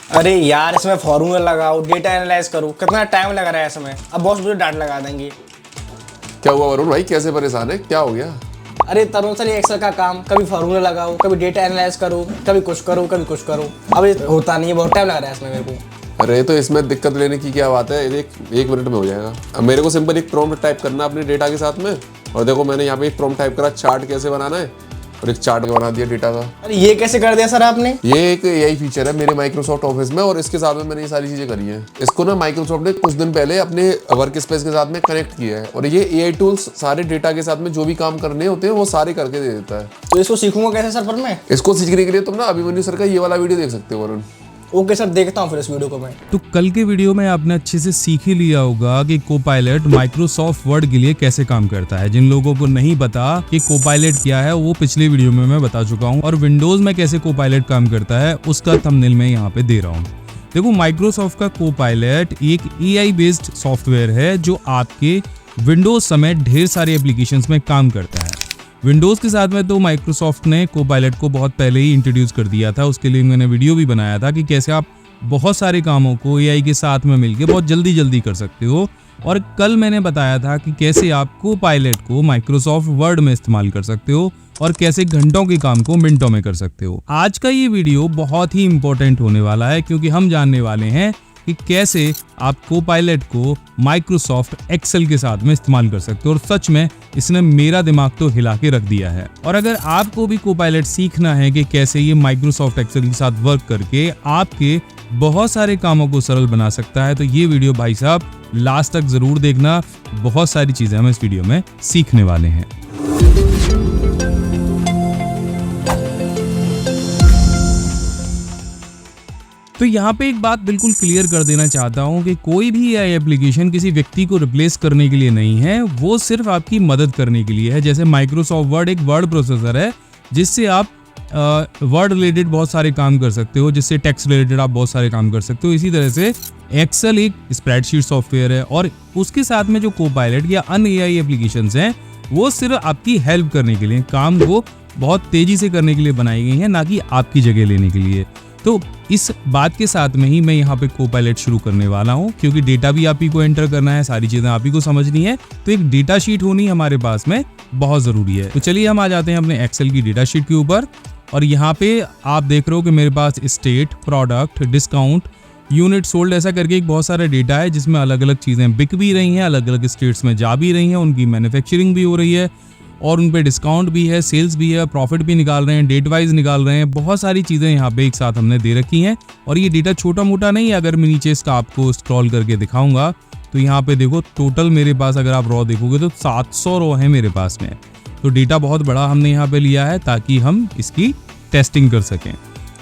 अरे यार इसमें फॉर्मूला लगाओ, डेटा एनालाइज करो, कितना टाइम लगा रहा है इसमें। अब बॉस मुझे डांट लगा देंगे। क्या हुआ वरुण भाई, कैसे परेशान है, क्या हो गया? अरे तरुण सर, ये एक्सेल का काम, कभी फॉर्मूला लगाओ, कभी डेटा एनालाइज करो, कभी कुछ करो, कभी कुछ करो। अब ये होता नहीं है, बहुत टाइम लग रहा है इसमें मेरे को। अरे तो इसमें दिक्कत लेने की क्या बात है, एक मिनट में हो जाएगा। अब मेरे को सिंपल एक प्रॉम्प्ट टाइप करना अपने डेटा के साथ में, और देखो मैंने यहाँ पे एक प्रॉम्प्ट टाइप करा, चार्ट कैसे बनाना है, और एक चार्ट बना दिया डेटा का। अरे ये कैसे कर दिया सर आपने? ये एक एआई फीचर है मेरे माइक्रोसॉफ्ट ऑफिस में, और इसके साथ में मैंने ये सारी चीजें करी हैं। इसको ना माइक्रोसॉफ्ट ने कुछ दिन पहले अपने वर्क स्पेस के साथ में कनेक्ट किया है, और ये एआई टूल्स सारे डेटा के साथ में जो भी काम करने होते हैं वो सारे करके दे देता है। तो इसको सीखूंगा कैसे सर पर मैं? इसको सीखने के लिए तुम ना अभिमन्यु सर का ये वाला वीडियो देख सकते हो वरुण। ओके सर, देखता हूँ फिर इस वीडियो को मैं। तो कल के वीडियो में आपने अच्छे से सीख ही लिया होगा कि कोपायलट माइक्रोसॉफ्ट वर्ड के लिए कैसे काम करता है। जिन लोगों को नहीं पता कि कोपायलट क्या है, वो पिछले वीडियो में मैं बता चुका हूँ, और विंडोज में कैसे कोपायलट काम करता है उसका थंबनेल मैं यहाँ पे दे रहा हूँ। देखो, माइक्रोसॉफ्ट का कोपायलट एक एआई बेस्ड सॉफ्टवेयर है जो आपके विंडोज समेत ढेर सारे एप्लीकेशंस में काम करता है। विंडोज़ के साथ में तो माइक्रोसॉफ्ट ने कोपायलट को बहुत पहले ही इंट्रोड्यूस कर दिया था। उसके लिए मैंने वीडियो भी बनाया था कि कैसे आप बहुत सारे कामों को एआई के साथ में मिलके बहुत जल्दी कर सकते हो। और कल मैंने बताया था कि कैसे आप कोपायलट को माइक्रोसॉफ्ट वर्ड में इस्तेमाल कर सकते हो और कैसे घंटों के काम को मिनटों में कर सकते हो। आज का ये वीडियो बहुत ही इंपॉर्टेंट होने वाला है, क्योंकि हम जानने वाले हैं कि कैसे आप कोपायलट को माइक्रोसॉफ्ट एक्सेल के साथ में इस्तेमाल कर सकते हो। और सच में इसने मेरा दिमाग तो हिला के रख दिया है। और अगर आपको भी कोपायलट सीखना है कि कैसे ये माइक्रोसॉफ्ट एक्सेल के साथ वर्क करके आपके बहुत सारे कामों को सरल बना सकता है, तो ये वीडियो भाई साहब लास्ट तक जरूर देखना। बहुत सारी चीजें हम इस वीडियो में सीखने वाले हैं। तो यहाँ पे एक बात बिल्कुल क्लियर कर देना चाहता हूँ कि कोई भी एआई एप्लीकेशन किसी व्यक्ति को रिप्लेस करने के लिए नहीं है, वो सिर्फ आपकी मदद करने के लिए है। जैसे माइक्रोसॉफ्ट वर्ड एक वर्ड प्रोसेसर है जिससे आप वर्ड रिलेटेड बहुत सारे काम कर सकते हो, जिससे टेक्स्ट रिलेटेड आप बहुत सारे काम कर सकते हो। इसी तरह से एक्सेल एक स्प्रेडशीट सॉफ्टवेयर है, और उसके साथ में जो कोपायलट या अन्य एआई एप्लीकेशंस हैं वो सिर्फ आपकी हेल्प करने के लिए, काम को बहुत तेजी से करने के लिए बनाई गई हैं, ना कि आपकी जगह लेने के लिए। तो इस बात के साथ में ही मैं यहाँ पे कोपायलट शुरू करने वाला हूँ, क्योंकि डेटा भी आप ही को एंटर करना है, सारी चीज़ें आप ही को समझनी है, तो एक डेटा शीट होनी हमारे पास में बहुत ज़रूरी है। तो चलिए हम आ जाते हैं अपने एक्सेल की डेटा शीट के ऊपर। और यहाँ पे आप देख रहे हो कि मेरे पास state, product, discount, unit sold, ऐसा करके एक बहुत सारा डेटा है जिसमें अलग अलग चीज़ें बिक भी रही हैं, अलग अलग स्टेट्स में जा भी रही हैं, उनकी मैन्युफैक्चरिंग भी हो रही है, और उन पे डिस्काउंट भी है, सेल्स भी है, प्रॉफिट भी निकाल रहे हैं, डेट वाइज निकाल रहे हैं। बहुत सारी चीज़ें यहाँ पे एक साथ हमने दे रखी हैं। और ये डेटा छोटा मोटा नहीं है। अगर मैं नीचे इसका आपको स्क्रॉल करके दिखाऊंगा तो यहाँ पे देखो, टोटल मेरे पास अगर आप रॉ देखोगे तो 700 रॉ है मेरे पास में। तो डेटा बहुत बड़ा हमने यहाँ पे लिया है ताकि हम इसकी टेस्टिंग कर सकें।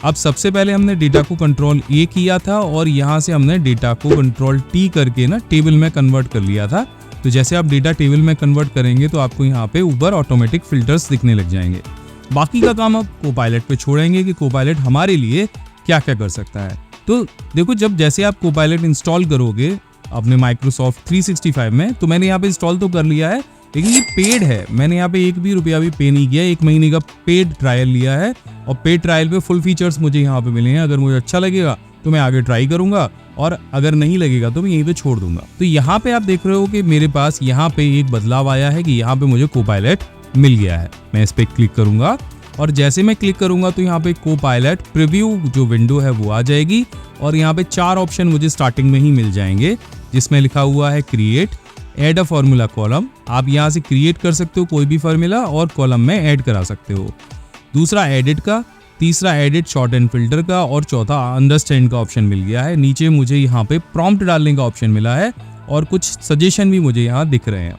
अब सबसे पहले हमने डेटा को कंट्रोल ए किया था, और यहाँ से हमने डेटा को कंट्रोल टी करके ना टेबल में कन्वर्ट कर लिया था। तो जैसे आप डेटा टेबल में कन्वर्ट करेंगे तो आपको यहाँ पे ऊपर ऑटोमेटिक फिल्टर्स दिखने लग जाएंगे। बाकी का काम आप कोपायलट पे छोड़ेंगे कि कोपायलट हमारे लिए क्या क्या कर सकता है। तो देखो, जैसे आप कोपायलट इंस्टॉल करोगे अपने माइक्रोसॉफ्ट 365 में, तो मैंने यहाँ पे इंस्टॉल तो कर लिया है, लेकिन ये पेड है। मैंने यहाँ पे एक भी रुपया भी पे नहीं किया, 1 महीने का पेड ट्रायल लिया है, और पेड ट्रायल पे फुल फीचर्स मुझे यहाँ पे मिले हैं। अगर मुझे अच्छा लगेगा तो मैं आगे ट्राई करूंगा, और अगर नहीं लगेगा तो मैं यहीं पे छोड़ दूंगा। तो यहाँ पे आप देख रहे हो कि मेरे पास यहाँ पे एक बदलाव आया है कि यहाँ पे मुझे कोपायलट मिल गया है। मैं इस पे क्लिक करूंगा, और जैसे मैं क्लिक करूंगा तो यहाँ पे कोपायलट प्रीव्यू जो विंडो है वो आ जाएगी, और यहाँ पे 4 ऑप्शन मुझे स्टार्टिंग में ही मिल जाएंगे, जिसमें लिखा हुआ है create, add a formula column. आप यहाँ से क्रिएट कर सकते हो कोई भी फॉर्मूला और कॉलम में ऐड करा सकते हो। दूसरा एडिट का, तीसरा एडिट शॉर्ट एंड फिल्टर का, और चौथा अंडरस्टैंड का ऑप्शन मिल गया है। नीचे मुझे यहाँ पे प्रॉम्प्ट डालने का ऑप्शन मिला है, और कुछ सजेशन भी मुझे यहाँ दिख रहे हैं।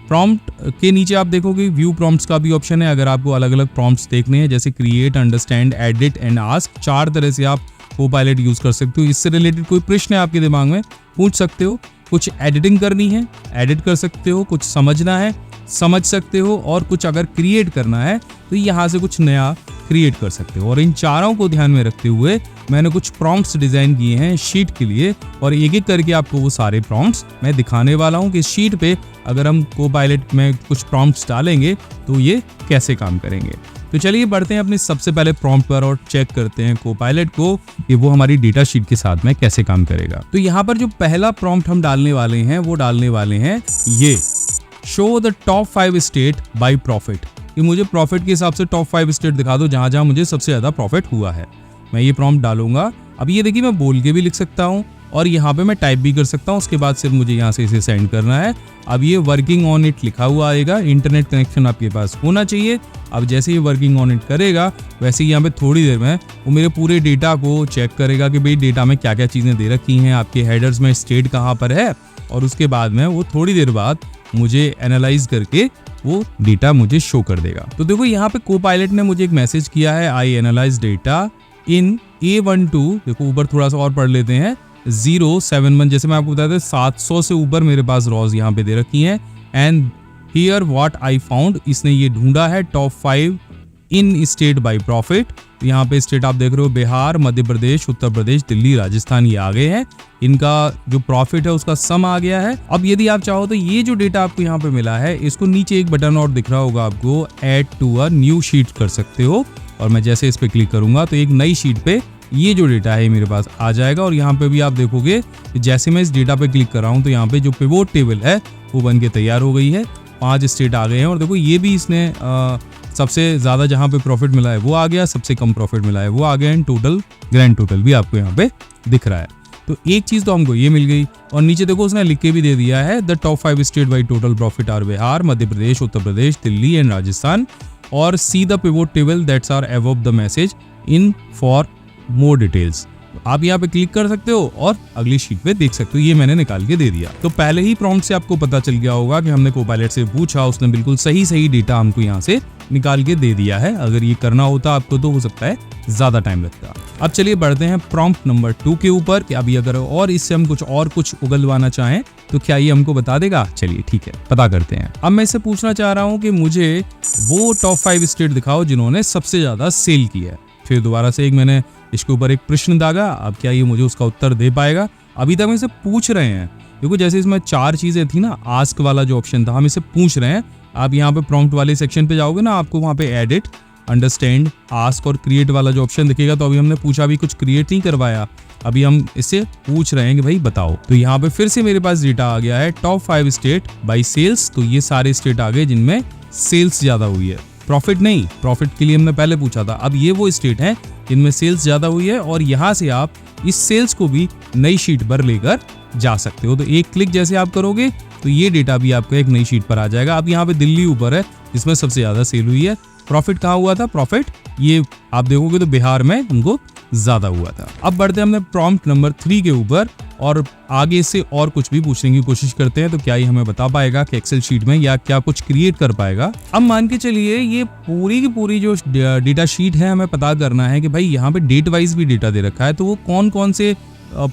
प्रॉम्प्ट के नीचे आप देखोगे व्यू प्रॉम्प्ट्स का भी ऑप्शन है। अगर आपको अलग अलग प्रॉम्प्ट्स देखने हैं, जैसे create, understand, edit and ask, 4 तरह से आप कोपायलट यूज कर सकते हो। इससे रिलेटेड कोई प्रश्न है आपके दिमाग में, पूछ सकते हो। कुछ एडिटिंग करनी है, एडिट कर सकते हो। कुछ समझना है, समझ सकते हो। और कुछ अगर क्रिएट करना है तो यहाँ से कुछ नया क्रिएट कर सकते हो। और इन चारों को ध्यान में रखते हुए मैंने कुछ प्रॉम्प्ट्स डिजाइन किए हैं शीट के लिए, और एक एक करके आपको वो सारे प्रॉम्प्ट्स मैं दिखाने वाला हूँ कि शीट पे अगर हम कोपायलट में कुछ प्रॉम्प्ट्स डालेंगे तो ये कैसे काम करेंगे। तो चलिए बढ़ते हैं अपने सबसे पहले प्रॉम्प्ट पर और चेक करते हैं कोपायलट को कि वो हमारी डेटा शीट के साथ में कैसे काम करेगा। तो यहाँ पर जो पहला प्रॉम्प्ट हम डालने वाले हैं वो डालने वाले हैं ये show the top 5 state by profit, कि मुझे प्रॉफिट के हिसाब से टॉप 5 स्टेट दिखा दो जहां जहां मुझे सबसे ज्यादा प्रॉफिट हुआ है। मैं ये प्रॉम्प्ट डालूंगा। अब ये देखिए मैं बोल के भी लिख सकता हूँ और यहाँ पे मैं टाइप भी कर सकता हूँ। उसके बाद सिर्फ मुझे यहाँ से इसे सेंड करना है। अब ये वर्किंग ऑन इट लिखा हुआ आएगा, इंटरनेट कनेक्शन आपके पास होना चाहिए। अब जैसे ही वर्किंग ऑन इट करेगा वैसे ही यहाँ पे थोड़ी देर में वो मेरे पूरे डेटा को चेक करेगा कि भाई डेटा में क्या क्या चीज़ें दे रखी हैं, आपके हेडर्स में स्टेट कहाँ पर है, और उसके बाद में वो थोड़ी देर बाद मुझे एनालाइज करके वो डेटा मुझे शो कर देगा। तो देखो यहाँ पे कोपायलट ने मुझे एक मैसेज किया है, I analyse data in A12। देखो ऊपर थोड़ा सा और पढ़ लेते हैं, 071, जैसे मैं आपको बताया था 700 से ऊपर मेरे पास रॉज यहाँ पे दे रखी हैं। And here what I found, इसने ये ढूंढा है top 5 in state by profit. यहाँ पे स्टेट आप देख रहे हो, बिहार, मध्य प्रदेश, उत्तर प्रदेश, दिल्ली, राजस्थान, ये आ गए हैं। इनका जो प्रॉफिट है उसका सम आ गया है। अब यदि आप चाहो तो ये जो डेटा आपको यहाँ पे मिला है इसको नीचे एक बटन और दिख रहा होगा आपको, add to a new sheet कर सकते हो। और मैं जैसे इस पे क्लिक करूंगा तो एक नई शीट पे ये जो डेटा है मेरे पास आ जाएगा। और यहाँ पे भी आप देखोगे जैसे मैं इस डेटा पे क्लिक कर रहा हूँ तो यहाँ पे जो पिवोट टेबल है वो बन के तैयार हो गई है। 5 स्टेट आ गए हैं। और देखो ये भी इसने सबसे ज़्यादा जहाँ पे प्रॉफिट मिला है वो आ गया, सबसे कम प्रॉफिट मिला है वो आ गया। एंड टोटल ग्रैंड टोटल भी आपको यहाँ पे दिख रहा है। तो एक चीज़ तो हमको ये मिल गई। और नीचे देखो उसने लिख के भी दे दिया है, the top 5 state by total profit are Bihar, Madhya Pradesh, Uttar Pradesh, Delhi and Rajasthan. और see the pivot table that's are above the message in for more details. आप यहाँ पे क्लिक कर सकते हो और अगली शीट पे देख सकते हो। ये मैंने निकाल के दे दिया। तो पहले ही प्रॉम्प्ट से आपको पता चल गया होगा कि हमने कोपायलट से पूछा, उसने बिल्कुल सही डेटा हमको यहाँ से निकाल के दे दिया है। अगर ये करना होता आपको तो हो सकता है ज्यादा टाइम लगता। अब चलिए बढ़ते हैं प्रॉम्प्ट नंबर 2 के ऊपर कि अभी अगर और इससे हम कुछ उगलवाना चाहें तो क्या ये हमको बता देगा। चलिए ठीक है, पता करते हैं। अब मैं इससे पूछना चाह रहा हूँ कि मुझे वो टॉप 5 स्टेट दिखाओ जिन्होंने सबसे ज्यादा सेल किया है। फिर दोबारा से मैंने इसके ऊपर एक प्रश्न दागा। अब क्या ये मुझे उसका उत्तर दे पाएगा। अभी तक हम इसे पूछ रहे हैं। देखो जैसे इसमें 4 चीजें थी ना, आस्क वाला जो ऑप्शन था हम इसे पूछ रहे हैं। आप यहाँ पे प्रॉम्प्ट वाले सेक्शन पे जाओगे ना, आपको वहाँ पे एडिट, अंडरस्टैंड, आस्क और क्रिएट वाला जो ऑप्शन दिखेगा। तो अभी हमने पूछा, भी कुछ क्रिएट नहीं करवाया, अभी हम इससे पूछ रहे हैं कि भाई बताओ। तो यहाँ पे फिर से मेरे पास डेटा आ गया है, टॉप 5 स्टेट बाई सेल्स। तो ये सारे स्टेट आ गए जिनमें सेल्स ज्यादा हुई है, प्रॉफिट नहीं। प्रॉफिट के लिए हमने पहले पूछा था। अब ये वो स्टेट हैं जिनमें सेल्स ज्यादा हुई है। और यहाँ से आप इस सेल्स को भी नई शीट पर लेकर जा सकते हो। तो एक क्लिक जैसे आप करोगे तो ये डेटा भी आपका एक नई शीट पर आ जाएगा। अब यहाँ पे दिल्ली ऊपर है जिसमें सबसे ज्यादा सेल हुई है। प्रॉफिट कहाँ हुआ था, प्रॉफिट ये आप देखोगे तो बिहार में उनको ज्यादा हुआ था। अब बढ़ते हैं हमने प्रॉम्प्ट नंबर 3 के ऊपर और आगे से और कुछ भी पूछने की कोशिश करते हैं। तो क्या ये हमें बता पाएगा कि एक्सेल शीट में या क्या कुछ क्रिएट कर पाएगा। अब मान के चलिए ये पूरी की पूरी जो डेटा शीट है हमें पता करना है कि भाई यहाँ पे डेट वाइज भी डेटा दे रखा है। तो वो कौन कौन से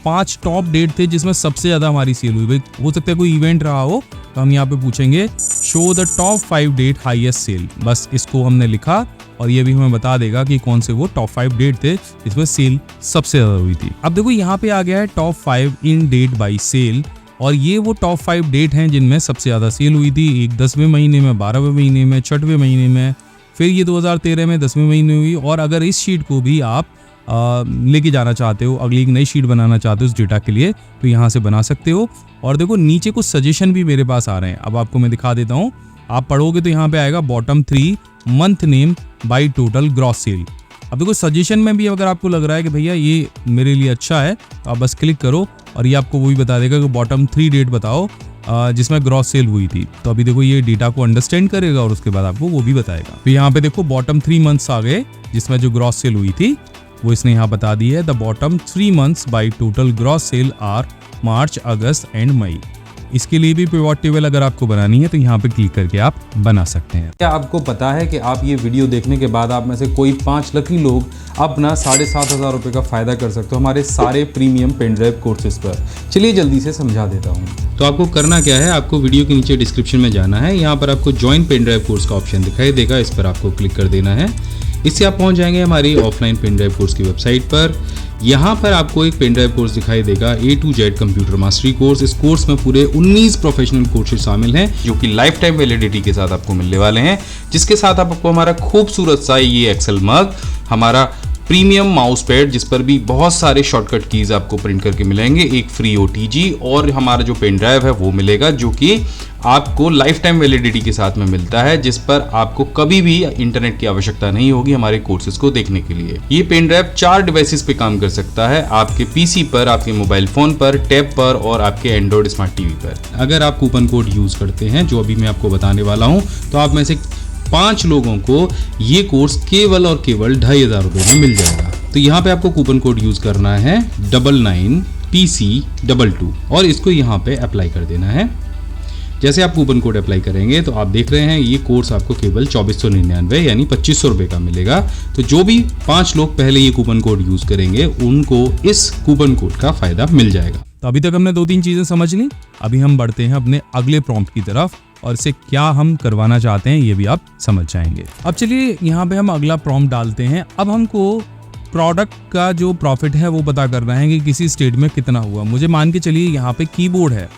5 टॉप डेट थे जिसमें सबसे ज्यादा हमारी सेल हुई। भाई हो सकता है कोई इवेंट रहा हो, तो हम यहाँ पे पूछेंगे show the top 5 date highest sale. बस इसको हमने लिखा और ये भी हमें बता देगा कि कौन से वो टॉप 5 डेट थे जिसमें सेल सबसे ज्यादा हुई थी। अब देखो यहाँ पे आ गया है top 5 in date by sale. और ये वो टॉप 5 डेट हैं जिनमें सबसे ज्यादा सेल हुई थी। एक 10वें महीने में, 12वें महीने में, 6वें महीने में, फिर ये 2013 में 10वें महीने हुई। और अगर इस शीट को भी आप लेके जाना चाहते हो, अगली एक नई शीट बनाना चाहते हो इस डेटा के लिए, तो यहाँ से बना सकते हो। और देखो नीचे कुछ सजेशन भी मेरे पास आ रहे हैं। अब आपको मैं दिखा देता हूँ। आप पढ़ोगे तो यहाँ पे आएगा bottom 3 month name by total gross sale. अब देखो सजेशन में भी अगर आपको लग रहा है कि भैया ये मेरे लिए अच्छा है तो आप बस क्लिक करो और ये आपको वो भी बता देगा कि बॉटम 3 डेट बताओ जिसमें ग्रॉस सेल हुई थी। तो अभी देखो ये डेटा को अंडरस्टैंड करेगा और उसके बाद आपको वो भी बताएगा। तो यहाँ पे देखो बॉटम 3 मंथ्स आ गए जिसमें जो ग्रॉस सेल हुई थी वो इसने यहाँ बता दी है। The bottom 3 months by total gross sale are March, August and May. इसके लिए भी पिवट टेबल अगर आपको बनानी है तो यहाँ पे क्लिक करके आप बना सकते हैं। क्या आपको पता है कि आप ये वीडियो देखने के बाद आप में से कोई 5 लकी लोग अपना 7,500 रुपये का फ़ायदा कर सकते हो हमारे सारे प्रीमियम पेन ड्राइव कोर्सेज पर। चलिए जल्दी से समझा देता हूँ। तो आपको करना क्या है, आपको वीडियो के नीचे डिस्क्रिप्शन में जाना है। यहाँ पर आपको ज्वाइन पेन ड्राइव कोर्स का ऑप्शन दिखाई देगा, इस पर आपको क्लिक कर देना है। इससे आप पहुँच जाएंगे हमारी ऑफलाइन पेन ड्राइव कोर्स की वेबसाइट पर। यहाँ पर आपको एक पेन ड्राइव कोर्स दिखाई देगा, A to Z computer mastery course. इस कोर्स में पूरे 19 प्रोफेशनल कोर्सेज शामिल हैं जो कि लाइफ टाइम वैलिडिटी के साथ आपको मिलने वाले हैं, जिसके साथ आपको हमारा खूबसूरत सा ये एक्सेल मग, हमारा प्रीमियम माउस पैड जिस पर भी बहुत सारे शॉर्टकट कीज आपको प्रिंट करके मिलेंगे, एक फ्री OTG और हमारा जो पेन ड्राइव है वो मिलेगा जो कि आपको लाइफ टाइम वैलिडिटी के साथ में मिलता है, जिस पर आपको कभी भी इंटरनेट की आवश्यकता नहीं होगी हमारे कोर्सेज को देखने के लिए। ये पेन ड्राइव 4 डिवाइसेस पे काम कर सकता है, आपके PC पर, आपके मोबाइल फोन पर, टैब पर और आपके एंड्रॉइड स्मार्ट TV पर। अगर आप कूपन कोड यूज करते हैं जो अभी मैं आपको बताने वाला हूँ, तो आप में से 5 लोगों को ये कोर्स केवल और केवल 2500 रुपये में मिल जाएगा। तो यहाँ पे आपको कूपन कोड यूज करना है 99PC22 और इसको यहाँ पे अप्लाई कर देना है। जैसे आप कूपन कोड अप्लाई करेंगे तो आप देख रहे हैं ये कोर्स आपको केवल 2499 यानी 2500 रुपये का मिलेगा। तो जो भी 5 लोग पहले ये कूपन कोड यूज करेंगे उनको इस कूपन कोड का फायदा मिल जाएगा। तो अभी तक हमने 2-3 चीजें समझ ली, अभी हम बढ़ते हैं अपने अगले प्रॉम्प्ट की तरफ और इसे क्या हम करवाना चाहते हैं ये भी आप समझ जाएंगे। अब चलिए यहाँ पे हम अगला प्रॉम्प्ट डालते हैं। अब हमको प्रोडक्ट का जो प्रॉफिट है वो पता करना है कि किसी स्टेट में कितना हुआ। मुझे मान के चलिए यहाँ पे कीबोर्ड है,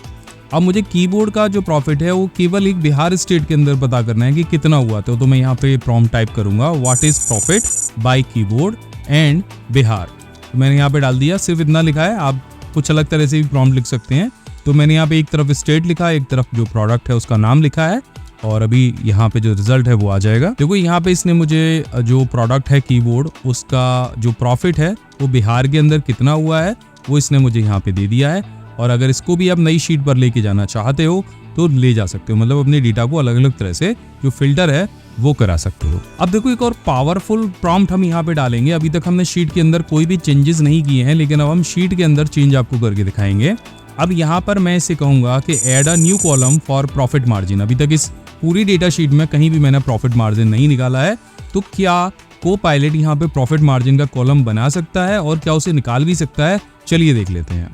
अब मुझे कीबोर्ड का जो प्रॉफिट है वो केवल एक बिहार स्टेट के अंदर पता करना है कि कितना हुआ। तो मैं यहाँ पे प्रॉम्प्ट टाइप करूंगा what is profit by keyboard and Bihar. तो मैंने यहाँ पे डाल दिया, सिर्फ इतना लिखा है, आप कुछ अलग तरह से भी प्रॉम्प्ट लिख सकते हैं। तो मैंने यहाँ पे एक तरफ स्टेट लिखा है, एक तरफ जो प्रोडक्ट है उसका नाम लिखा है और अभी यहाँ पे जो रिजल्ट है वो आ जाएगा। देखो यहाँ पे इसने मुझे जो प्रोडक्ट है कीबोर्ड उसका जो प्रॉफिट है वो बिहार के अंदर कितना हुआ है वो इसने मुझे यहाँ पे दे दिया है। और अगर इसको भी आप नई शीट पर लेके जाना चाहते हो तो ले जा सकते हो, मतलब अपने डेटा को अलग अलग तरह से जो फिल्टर है वो करा सकते हो। अब देखो एक और पावरफुल प्रॉम्प्ट हम यहाँ पे डालेंगे। अभी तक हमने शीट के अंदर कोई भी चेंजेस नहीं किए हैं, लेकिन अब हम शीट के अंदर चेंज आपको करके दिखाएंगे। अब यहाँ पर मैं इसे कहूंगा कि add a new column for profit margin. अभी तक इस पूरी डेटा शीट में कहीं भी मैंने प्रॉफिट मार्जिन नहीं निकाला है, तो क्या को-पायलट यहाँ पे प्रॉफिट मार्जिन का कॉलम बना सकता है और क्या उसे निकाल भी सकता है? चलिए देख लेते हैं।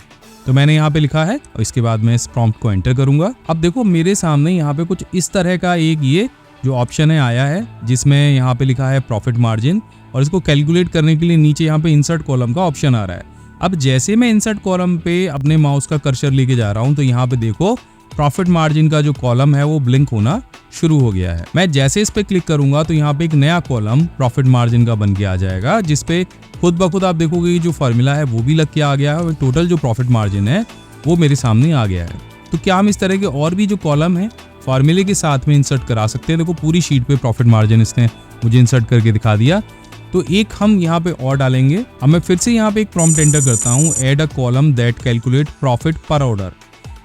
तो मैंने यहाँ पे लिखा है और इसके बाद मैं इस प्रॉम्प्ट को एंटर करूंगा। अब देखो मेरे सामने यहाँ पे कुछ इस तरह का एक ये जो ऑप्शन है आया है, जिसमें यहाँ पे लिखा है प्रॉफिट मार्जिन और इसको कैलकुलेट करने के लिए नीचे यहाँ पे इंसर्ट कॉलम का ऑप्शन आ रहा है। अब जैसे मैं इंसर्ट कॉलम पे अपने माउस का कर्सर लेके जा रहा हूँ तो यहाँ पे देखो प्रॉफिट मार्जिन का जो कॉलम है वो ब्लिंक होना शुरू हो गया है। मैं जैसे इस पे क्लिक करूंगा तो यहाँ पे एक नया कॉलम प्रॉफिट मार्जिन का बन के आ जाएगा, जिसपे खुद ब खुद आप देखोगे कि जो फॉर्मूला है वो भी लग के आ गया है और टोटल जो प्रॉफिट मार्जिन है वो मेरे सामने आ गया है। तो क्या हम इस तरह के और भी जो कॉलम है फॉर्मूले के साथ में इंसर्ट करा सकते हैं? देखो पूरी शीट पे प्रॉफिट मार्जिन इसने मुझे इंसर्ट करके दिखा दिया। तो एक हम यहाँ पे और डालेंगे। अब मैं फिर से यहाँ पे एक प्रॉम्प्ट एंटर करता हूँ, add a column that calculate profit पर ऑर्डर।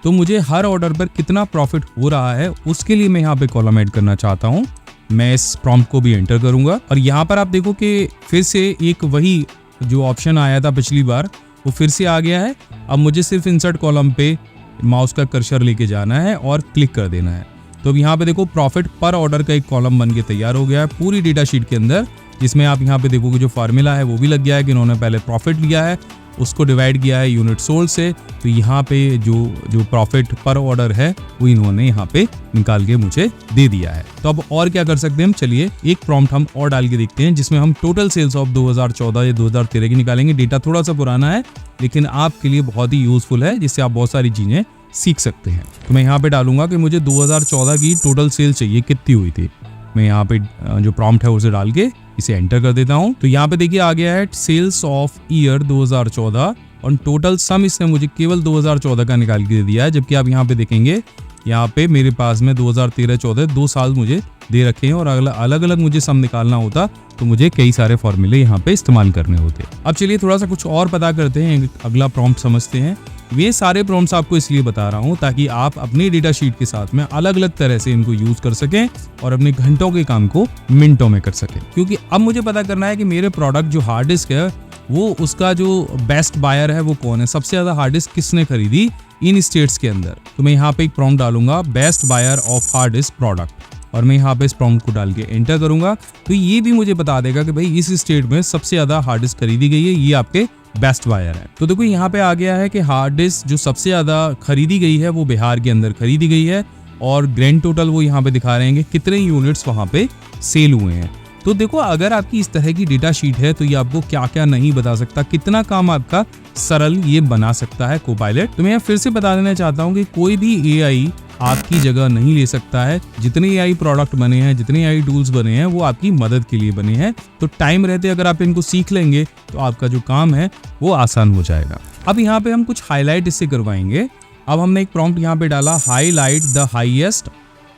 तो मुझे हर ऑर्डर पर कितना प्रॉफिट हो रहा है उसके लिए मैं यहाँ पे कॉलम ऐड करना चाहता हूँ। मैं इस प्रॉम्प्ट को भी एंटर करूंगा और यहाँ पर आप देखो कि फिर से एक वही जो ऑप्शन आया था पिछली बार वो फिर से आ गया है। अब मुझे सिर्फ इंसर्ट कॉलम पे माउस का कर्सर लेके जाना है और क्लिक कर देना है। तो अब यहाँ पे देखो प्रॉफिट पर ऑर्डर का एक कॉलम बन के तैयार हो गया है पूरी डेटा शीट के अंदर, जिसमें आप यहाँ पे देखोगे जो फार्मूला है वो भी लग गया है कि इन्होंने पहले प्रॉफिट लिया है, उसको डिवाइड किया है यूनिट सोल्ड से। तो यहाँ पे जो प्रॉफिट पर ऑर्डर है वो इन्होंने यहाँ पे निकाल के मुझे दे दिया है। तो अब और क्या कर सकते हैं हम? चलिए एक प्रॉम्प्ट हम और डाल के देखते हैं जिसमें हम टोटल सेल्स ऑफ 2014 या 2013 की निकालेंगे। डेटा थोड़ा सा पुराना है लेकिन आपके लिए बहुत ही यूजफुल है, जिससे आप बहुत सारी चीजें सीख सकते हैं। तो मैं यहाँ पे डालूंगा कि मुझे 2014 की टोटल सेल चाहिए, कितनी हुई थी। मैं यहाँ पे जो प्रॉम्प्ट है उसे डाल के इसे एंटर कर देता हूँ। तो यहाँ पे देखिए आ गया है सेल्स ऑफ ईयर 2014 और टोटल सम इसने मुझे केवल 2014 का निकाल के दे दिया है। जबकि आप यहाँ पे देखेंगे यहाँ पे मेरे पास में 2013-14 2 साल मुझे दे रखे हैं और अलग अलग मुझे सम निकालना होता तो मुझे कई सारे फॉर्मूले यहाँ पे इस्तेमाल करने होते। अब चलिए थोड़ा सा कुछ और पता करते हैं, अगला प्रॉम्प्ट समझते हैं। ये सारे प्रॉम्प्ट्स आपको इसलिए बता रहा हूँ ताकि आप अपनी डेटा शीट के साथ में अलग अलग तरह से इनको यूज कर सकें और अपने घंटों के काम को मिनटों में कर सकें। क्योंकि अब मुझे पता करना है कि मेरे प्रोडक्ट जो हार्ड डिस्क है वो उसका जो बेस्ट बायर है वो कौन है, सबसे ज्यादा हार्ड डिस्क किसने खरीदी इन स्टेट्स के अंदर। तो मैं यहाँ पे एक प्रॉम्प्ट डालूंगा best buyer of hard disk product और मैं यहाँ पे इस प्रॉम्प्ट को डाल के एंटर करूंगा। तो ये भी मुझे बता देगा कि भाई इस स्टेट में सबसे ज्यादा हार्ड डिस्क खरीदी गई है, ये आपके बेस्ट बायर है। तो देखो यहाँ पे आ गया है कि हार्ड डिस्क जो सबसे ज्यादा खरीदी गई है वो बिहार के अंदर खरीदी गई है और ग्रैंड टोटल वो यहाँ पे दिखा रहे हैं कि कितने यूनिट्स वहाँ पे सेल हुए हैं। तो देखो अगर आपकी इस तरह की डेटा शीट है तो ये आपको क्या क्या नहीं बता सकता, कितना काम आपका सरल ये बना सकता है कोपायलट। तो मैं यहाँ फिर से बता देना चाहता हूँ कि कोई भी AI आपकी जगह नहीं ले सकता है। जितने AI प्रोडक्ट बने हैं, जितने AI टूल्स बने हैं, वो आपकी मदद के लिए बने हैं। तो टाइम रहते अगर आप इनको सीख लेंगे तो आपका जो काम है वो आसान हो जाएगा। अब यहाँ पे हम कुछ हाईलाइट इससे करवाएंगे। अब हमने एक प्रॉम्प्ट यहाँ पे डाला, highlight the highest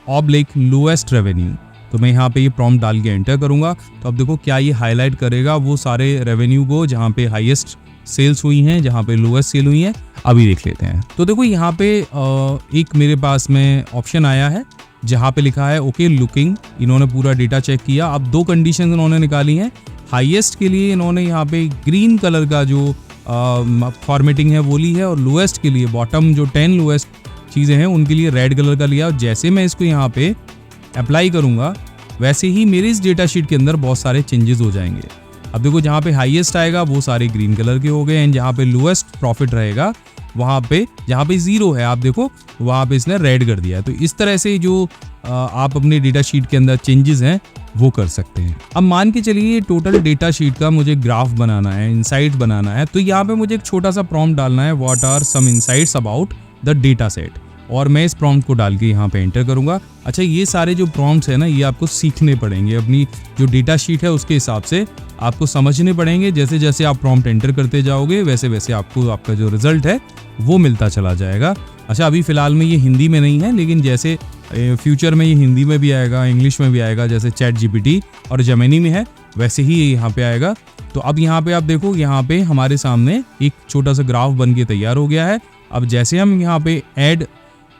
oblique lowest revenue. तो मैं यहाँ पे ये प्रॉम्प्ट डाल के एंटर करूंगा तो अब देखो क्या ये हाईलाइट करेगा वो सारे रेवेन्यू को जहाँ पे हाईएस्ट सेल्स हुई हैं, जहाँ पे लोएस्ट सेल हुई हैं। अभी देख लेते हैं। तो देखो यहाँ पे एक मेरे पास में ऑप्शन आया है जहाँ पे लिखा है ओके लुकिंग। इन्होंने पूरा डेटा चेक किया। अब दो कंडीशन इन्होंने निकाली हैं। हाईएस्ट के लिए इन्होंने यहाँ पे ग्रीन कलर का जो फॉर्मेटिंग है वो ली है, और लोएस्ट के लिए बॉटम जो 10 लोएस्ट चीज़ें हैं उनके लिए रेड कलर का लिया। और जैसे मैं इसको यहाँ पे अप्लाई करूँगा वैसे ही मेरे इस डेटा शीट के अंदर बहुत सारे चेंजेस हो जाएंगे। अब देखो जहाँ पे हाईएस्ट आएगा वो सारे ग्रीन कलर के हो गए, एंड जहाँ पे लोएस्ट प्रॉफिट रहेगा वहाँ पे जहाँ पे 0 है आप देखो वहाँ पे इसने रेड कर दिया है। तो इस तरह से जो आप अपने डेटा शीट के अंदर चेंजेस हैं वो कर सकते हैं। अब मान के चलिए टोटल डेटा शीट का मुझे ग्राफ बनाना है, इनसाइट बनाना है। तो यहाँ पे मुझे एक छोटा सा प्रॉम्प्ट डालना है, what are some insights about the data set, और मैं इस प्रॉम्प्ट को डाल के यहाँ पे एंटर करूँगा। अच्छा ये सारे जो प्रॉम्प्ट्स है ना ये आपको सीखने पड़ेंगे, अपनी जो डेटा शीट है उसके हिसाब से आपको समझने पड़ेंगे। जैसे जैसे आप प्रॉम्प्ट एंटर करते जाओगे वैसे वैसे आपको आपका जो रिजल्ट है वो मिलता चला जाएगा। अच्छा अभी फ़िलहाल में ये हिंदी में नहीं है, लेकिन जैसे फ्यूचर में ये हिंदी में भी आएगा, इंग्लिश में भी आएगा, जैसे चैट GPT और जेमिनी में है वैसे ही ये यहाँ पे आएगा। तो अब यहाँ पे आप देखो यहाँ पे हमारे सामने एक छोटा सा ग्राफ बन के तैयार हो गया है। अब जैसे हम यहाँ पे add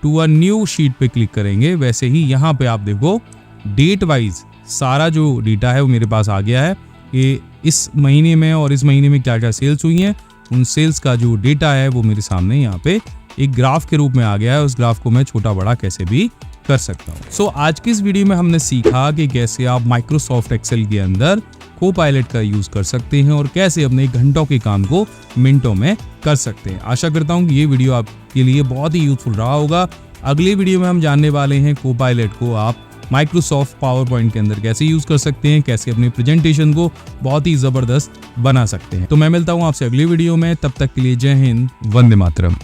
to a new sheet पे क्लिक करेंगे वैसे ही यहाँ पे आप देखो डेट वाइज सारा जो डेटा है वो मेरे पास आ गया है कि इस महीने में और इस महीने में क्या क्या सेल्स हुई हैं, उन सेल्स का जो डेटा है वो मेरे सामने यहाँ पे एक ग्राफ के रूप में आ गया है। उस ग्राफ को मैं छोटा बड़ा कैसे भी कर सकता हूँ। सो आज की इस वीडियो में हमने सीखा कि कैसे आप माइक्रोसॉफ्ट एक्सेल के अंदर कोपायलट का यूज कर सकते हैं और कैसे अपने घंटों के काम को मिनटों में कर सकते हैं। आशा करता हूँ कि ये वीडियो आपके लिए बहुत ही यूजफुल रहा होगा। अगली वीडियो में हम जानने वाले हैं कोपायलट को आप माइक्रोसॉफ्ट पावर पॉइंट के अंदर कैसे यूज कर सकते हैं, कैसे अपने प्रेजेंटेशन को बहुत ही जबरदस्त बना सकते हैं। तो मैं मिलता हूँ आपसे अगली वीडियो में, तब तक के लिए जय हिंद, वंदे मातरम।